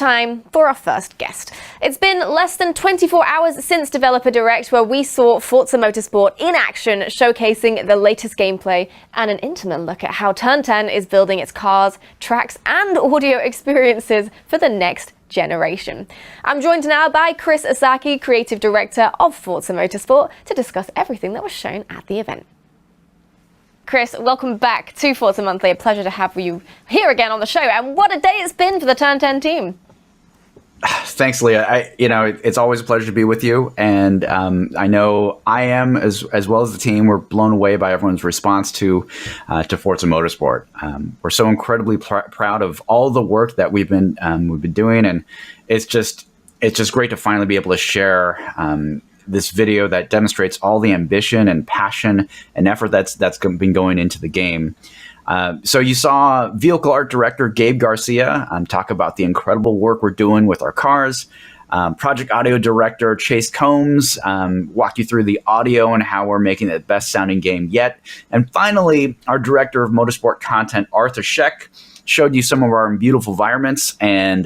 time for our first guest. It's been less than 24 hours since Developer Direct, where we saw Forza Motorsport in action, showcasing the latest gameplay and an intimate look at how Turn 10 is building its cars, tracks and audio experiences for the next generation. I'm joined now by Chris Asaki, Creative Director of Forza Motorsport, to discuss everything that was shown at the event. Chris, welcome back to Forza Monthly. A pleasure to have you here again on the show. And what a day it's been for the Turn 10 team. Thanks, Leah. It's always a pleasure to be with you. And I know I am, as well as the team, we're blown away by everyone's response to Forza Motorsport. We're so incredibly proud of all the work that we've been doing, and it's just great to finally be able to share this video that demonstrates all the ambition and passion and effort that's been going into the game. So you saw vehicle art director Gabe Garcia talk about the incredible work we're doing with our cars. Project audio director Chase Combs walked you through the audio and how we're making it the best sounding game yet. And finally, our director of motorsport content, Arthur Sheck, showed you some of our beautiful environments and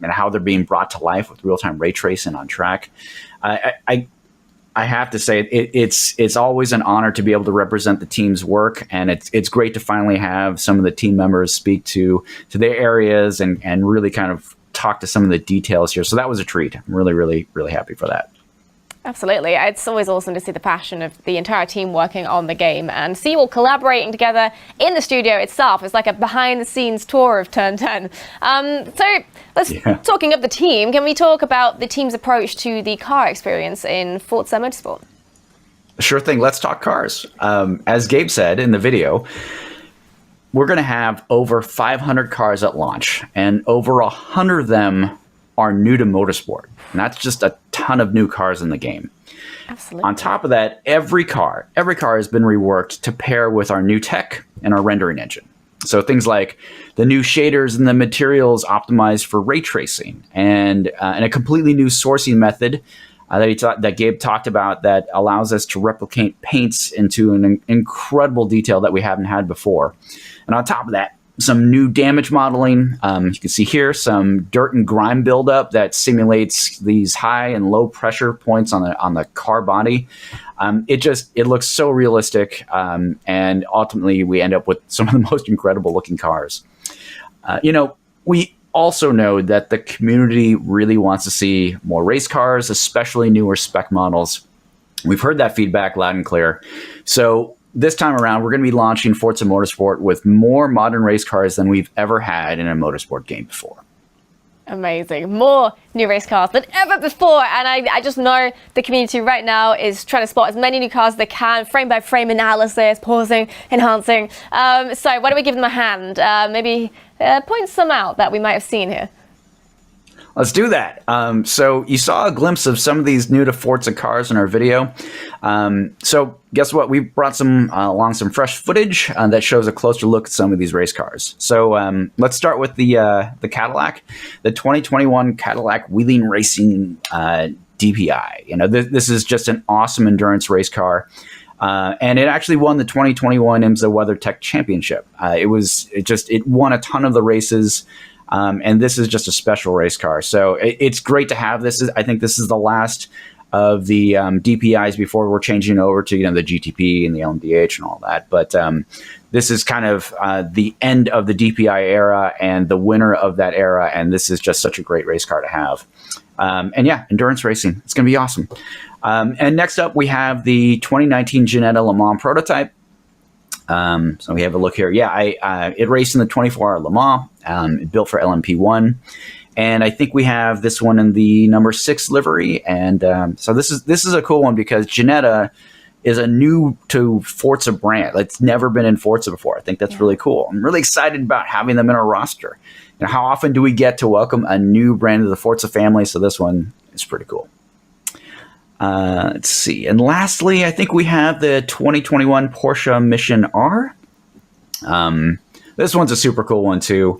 how they're being brought to life with real-time ray tracing on track. I have to say it's always an honor to be able to represent the team's work, and it's great to finally have some of the team members speak to their areas and really kind of talk to some of the details here. So that was a treat. I'm really, really, really happy for that. Absolutely. It's always awesome to see the passion of the entire team working on the game and see you all collaborating together in the studio itself. It's like a behind-the-scenes tour of Turn 10. Talking of the team, can we talk about the team's approach to the car experience in Forza Motorsport? Sure thing. Let's talk cars. As Gabe said in the video, we're going to have over 500 cars at launch, and over 100 of them are new to motorsport. And that's just a ton of new cars in the game. Absolutely. On top of that, every car has been reworked to pair with our new tech and our rendering engine. So things like the new shaders and the materials optimized for ray tracing, and a completely new sourcing method that Gabe talked about that allows us to replicate paints into an incredible detail that we haven't had before. And on top of that, some new damage modeling. You can see here some dirt and grime buildup that simulates these high and low pressure points on the car body. It looks so realistic, and ultimately we end up with some of the most incredible looking cars. We also know that the community really wants to see more race cars, especially newer spec models. We've heard that feedback loud and clear. So this time around, we're going to be launching Forza Motorsport with more modern race cars than we've ever had in a motorsport game before. Amazing. More new race cars than ever before. And I just know the community right now is trying to spot as many new cars as they can, frame by frame analysis, pausing, enhancing. So why don't we give them a hand? Maybe point some out that we might have seen here. Let's do that. So you saw a glimpse of some of these new to Forza cars in our video. So guess what? We brought along some fresh footage that shows a closer look at some of these race cars. So let's start with the Cadillac, the 2021 Cadillac Wheeling Racing DPI. This is just an awesome endurance race car. And it actually won the 2021 IMSA WeatherTech Championship. It won a ton of the races. And this is just a special race car. So it's great to have this. I think this is the last of the DPIs before we're changing over to the GTP and the LMDH and all that. But this is kind of the end of the DPI era and the winner of that era. And this is just such a great race car to have. And yeah, endurance racing. It's going to be awesome. And next up, we have the 2019 Ginetta Le Mans prototype. So we have a look here. Yeah, it raced in the 24-hour Le Mans. It built for LMP1, and I think we have this one in the number 6 livery. And so this is a cool one because Ginetta is a new to Forza brand. It's never been in Forza before. I think that's really cool. I'm really excited about having them in our roster. How often do we get to welcome a new brand to the Forza family? So this one is pretty cool. Let's see. And lastly, I think we have the 2021 Porsche Mission R. This one's a super cool one too.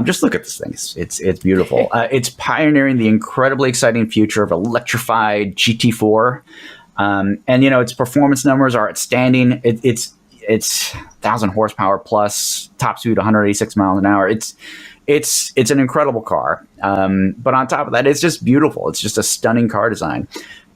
Just look at this thing. It's beautiful. It's pioneering the incredibly exciting future of electrified GT4. And its performance numbers are outstanding. It's 1,000 horsepower plus, top speed 186 miles an hour. It's an incredible car. But on top of that, it's just beautiful. It's just a stunning car design.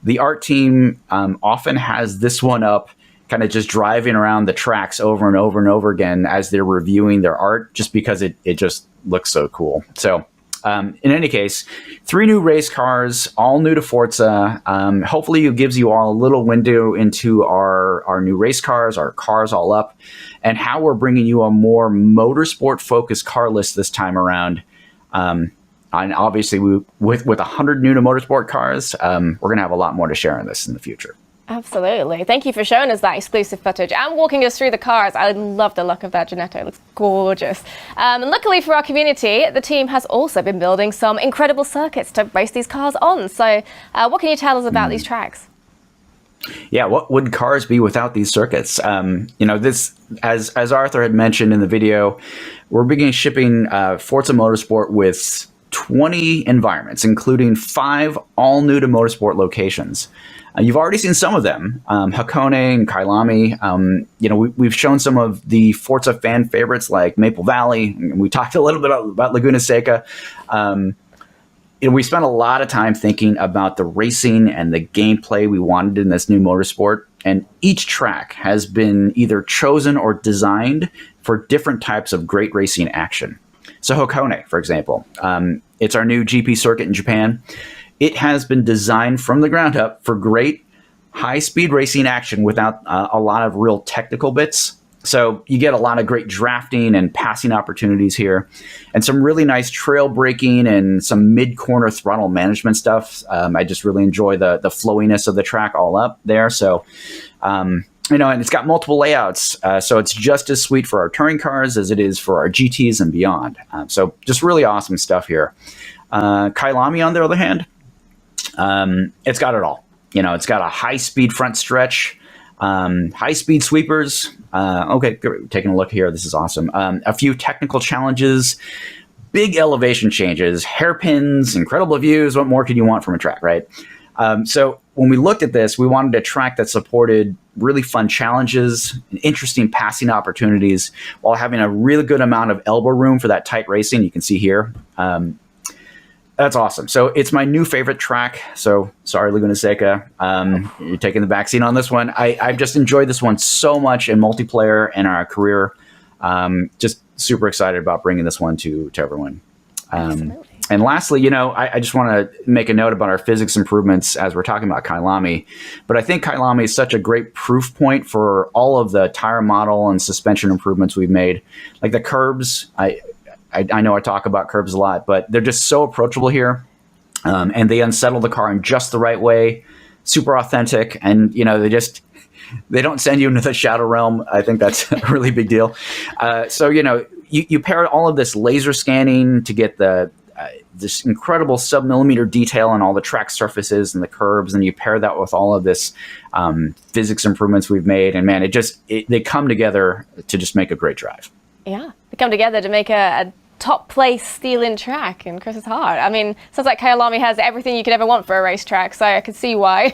The art team often has this one up, kind of just driving around the tracks over and over and over again as they're reviewing their art, just because it just looks so cool. So in any case, 3 new race cars, all new to Forza. Hopefully it gives you all a little window into our new race cars, our cars all up, and how we're bringing you a more motorsport-focused car list this time around. And obviously, with 100 new to motorsport cars, we're going to have a lot more to share on this in the future. Absolutely. Thank you for showing us that exclusive footage and walking us through the cars. I love the look of that Genetto. It looks gorgeous. And luckily for our community, the team has also been building some incredible circuits to race these cars on. So what can you tell us about these tracks? Yeah, what would cars be without these circuits? This, as Arthur had mentioned in the video, we're beginning shipping Forza Motorsport with 20 environments, including 5 all new to motorsport locations. You've already seen some of them, Hakone and Kailami. We've shown some of the Forza fan favorites like Maple Valley. We talked a little bit about Laguna Seca. We spent a lot of time thinking about the racing and the gameplay we wanted in this new motorsport. And each track has been either chosen or designed for different types of great racing action. So Hakone, for example, it's our new GP circuit in Japan. It has been designed from the ground up for great high-speed racing action without a lot of real technical bits. So you get a lot of great drafting and passing opportunities here, and some really nice trail braking and some mid-corner throttle management stuff. I just really enjoy the flowiness of the track all up there. So, and it's got multiple layouts, so it's just as sweet for our touring cars as it is for our GTs and beyond. So just really awesome stuff here. Kailami, on the other hand, it's got it all. It's got a high-speed front stretch, high-speed sweepers. Okay, taking a look here. This is awesome. A few technical challenges, big elevation changes, hairpins, incredible views. What more could you want from a track, right? So when we looked at this, we wanted a track that supported really fun challenges and interesting passing opportunities while having a really good amount of elbow room for that tight racing. You can see here. That's awesome. So it's my new favorite track. So sorry, Laguna Seca, you're taking the backseat on this one. I've just enjoyed this one so much in multiplayer and our career. Just super excited about bringing this one to everyone. And lastly, I just want to make a note about our physics improvements as we're talking about Kailami. But I think Kailami is such a great proof point for all of the tire model and suspension improvements we've made. Like the curbs, I know I talk about curbs a lot, but they're just so approachable here. And they unsettle the car in just the right way, super authentic. And, they don't send you into the shadow realm. I think that's a really big deal. So, you pair all of this laser scanning to get this incredible sub-millimeter detail on all the track surfaces and the curbs, and you pair that with all of this physics improvements we've made. And man, they come together to just make a great drive. Yeah, they come together to make a top place steal-in track in Chris's heart. I mean, sounds like Kailami has everything you could ever want for a racetrack, so I can see why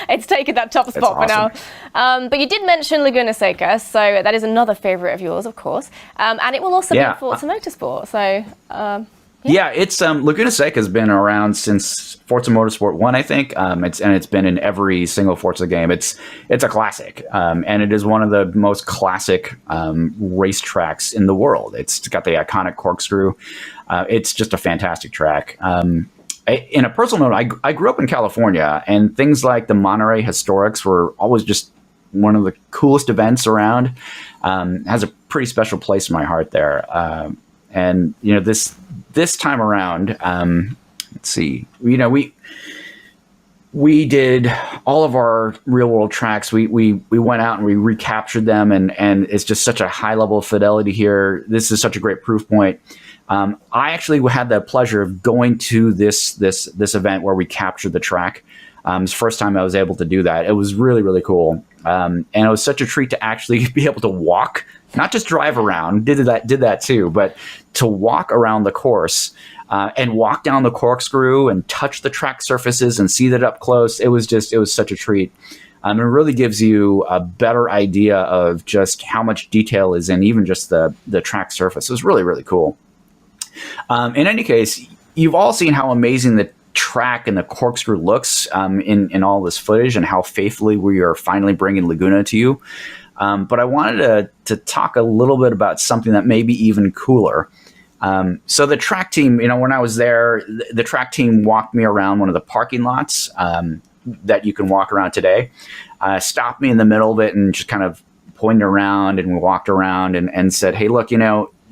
it's taken that top spot for now. But you did mention Laguna Seca, so that is another favorite of yours, of course. And it will also be Forza Motorsport, so... Yeah, it's Laguna Seca has been around since Forza Motorsport 1, I think. It's been in every single Forza game. It's a classic, and it is one of the most classic racetracks in the world. It's got the iconic corkscrew. It's just a fantastic track. In a personal note, I grew up in California, and things like the Monterey Historics were always just one of the coolest events around. It has a pretty special place in my heart there. And this time around, let's see, we did all of our real world tracks. We went out and we recaptured them, and it's just such a high level of fidelity here. This is such a great proof point. I actually had the pleasure of going to this event where we captured the track. It's the first time I was able to do that. It was really, really cool. And it was such a treat to actually be able to walk, not just drive around, did that too, but to walk around the course and walk down the corkscrew and touch the track surfaces and see that up close. It was such a treat. It really gives you a better idea of just how much detail is in even just the track surface. It was really, really cool. In any case, you've all seen how amazing the track and the corkscrew looks in all this footage, and how faithfully we are finally bringing Laguna to you. But I wanted to talk a little bit about something that may be even cooler. So the track team, when I was there, the track team walked me around one of the parking lots that you can walk around today, stopped me in the middle of it and just kind of pointed around, and we walked around and said, hey, look,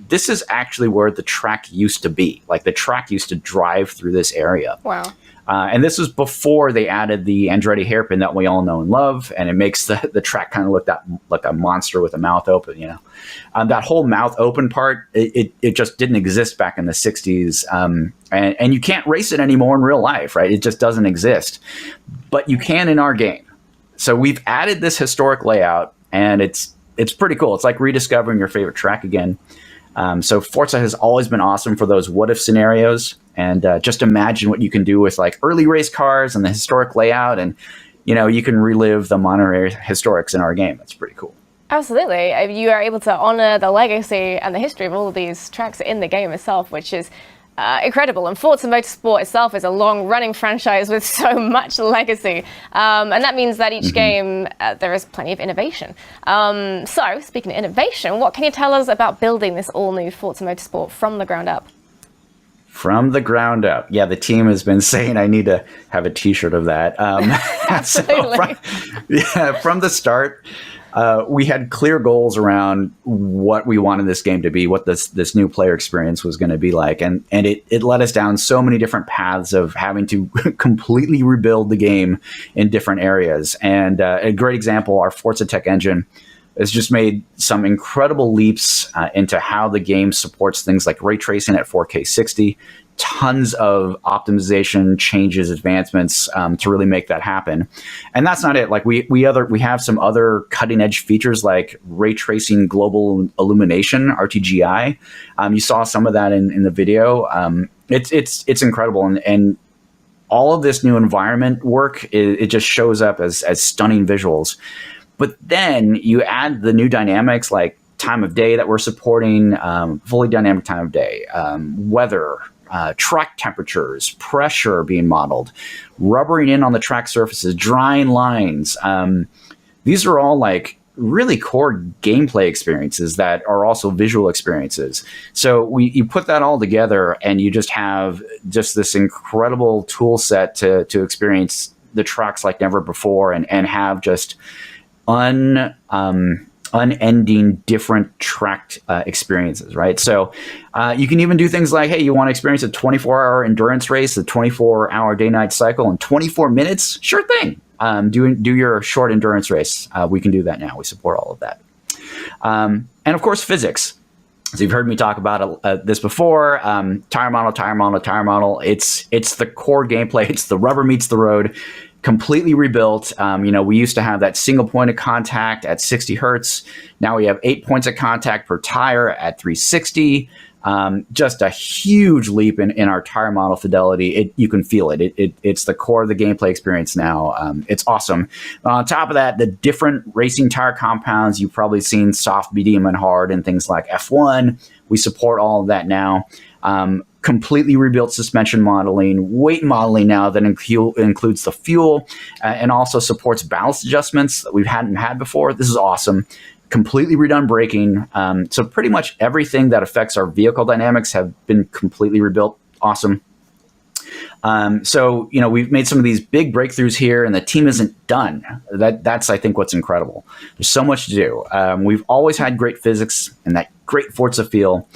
this is actually where the track used to be. Like, the track used to drive through this area. Wow. And this was before they added the Andretti hairpin that we all know and love, and it makes the track kind of look like a monster with a mouth open. That whole mouth open part, it just didn't exist back in the 60s, and you can't race it anymore in real life, right? It just doesn't exist, but you can in our game. So we've added this historic layout, and it's pretty cool. It's like rediscovering your favorite track again. So Forza has always been awesome for those what-if scenarios. And just imagine what you can do with like early race cars and the historic layout. And, you can relive the modern historics in our game. It's pretty cool. Absolutely. You are able to honor the legacy and the history of all of these tracks in the game itself, which is incredible. And Forza Motorsport itself is a long-running franchise with so much legacy. And that means that each game, there is plenty of innovation. So, speaking of innovation, what can you tell us about building this all-new Forza Motorsport from the ground up? From the ground up. Yeah, the team has been saying I need to have a T-shirt of that. Absolutely. From the start, we had clear goals around what we wanted this game to be, what this new player experience was going to be like. And it led us down so many different paths of having to completely rebuild the game in different areas. And a great example, our Forza Tech engine has just made some incredible leaps into how the game supports things like ray tracing at 4K 60, tons of optimization changes, advancements to really make that happen. And that's not it. Like we have some other cutting edge features like ray tracing global illumination, RTGI. You saw some of that in the video. It's incredible. And all of this new environment work, it just shows up as stunning visuals. But then you add the new dynamics like time of day that we're supporting, fully dynamic time of day, weather, track temperatures, pressure being modeled, rubbering in on the track surfaces, drying lines. These are all like really core gameplay experiences that are also visual experiences. So you put that all together and you just have just this incredible tool set to experience the tracks like never before and have just unending different tracked experiences, right? So you can even do things like, hey, you want to experience a 24-hour endurance race, a 24-hour day-night cycle in 24 minutes? Sure thing. Do your short endurance race. We can do that now. We support all of that. And of course, physics. So you've heard me talk about this before. Tire model. It's the core gameplay. It's the rubber meets the road. Completely rebuilt. We used to have that single point of contact at 60 hertz. Now we have 8 points of contact per tire at 360. Just a huge leap in our tire model fidelity. You can feel it. It's the core of the gameplay experience now. It's awesome. On top of that, the different racing tire compounds, you've probably seen soft, medium, and hard, and things like F1. We support all of that now. Completely rebuilt suspension modeling, weight modeling now that includes the fuel and also supports ballast adjustments that we hadn't had before. This is awesome. Completely redone braking. So pretty much everything that affects our vehicle dynamics have been completely rebuilt. Awesome. So we've made some of these big breakthroughs here, and the team isn't done. That's, I think, what's incredible. There's so much to do. We've always had great physics and that great Forza feel.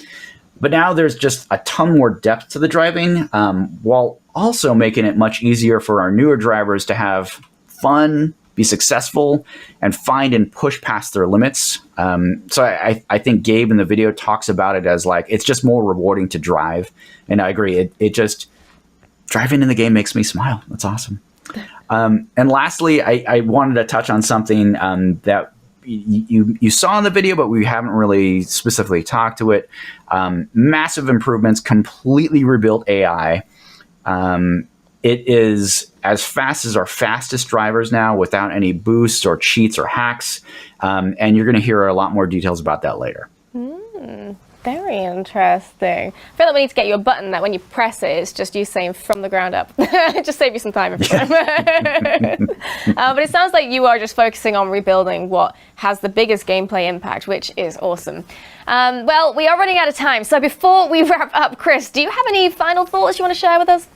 But now there's just a ton more depth to the driving, while also making it much easier for our newer drivers to have fun, be successful, and find and push past their limits. So I think Gabe in the video talks about it as like, it's just more rewarding to drive. And I agree. It just, driving in the game makes me smile. That's awesome. And lastly, I wanted to touch on something that you saw in the video, but we haven't really specifically talked to it. Massive improvements, completely rebuilt AI. It is as fast as our fastest drivers now without any boosts or cheats or hacks. And you're going to hear a lot more details about that later. Very interesting. I feel like we need to get you a button that when you press it, it's just you saying from the ground up. Just save you some time. But it sounds like you are just focusing on rebuilding what has the biggest gameplay impact, which is awesome. Well, we are running out of time. So before we wrap up, Chris, do you have any final thoughts you want to share with us?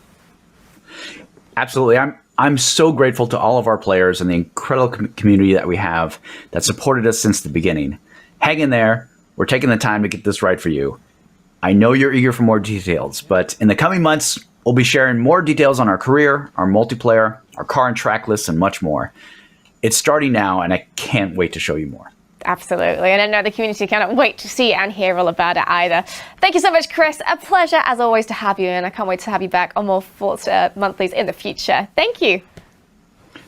Absolutely. I'm so grateful to all of our players and the incredible community that we have that supported us since the beginning. Hang in there. We're taking the time to get this right for you. I know you're eager for more details, but in the coming months, we'll be sharing more details on our career, our multiplayer, our car and track lists, and much more. It's starting now, and I can't wait to show you more. Absolutely. And I know the community cannot wait to see and hear all about it either. Thank you so much, Chris. A pleasure, as always, to have you, and I can't wait to have you back on more Forza Monthlies in the future. Thank you.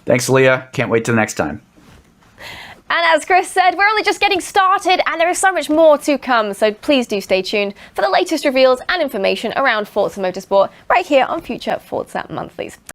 Thanks, Leah. Can't wait till next time. And as Chris said, we're only just getting started and there is so much more to come, so please do stay tuned for the latest reveals and information around Forza Motorsport right here on future Forza Monthlies.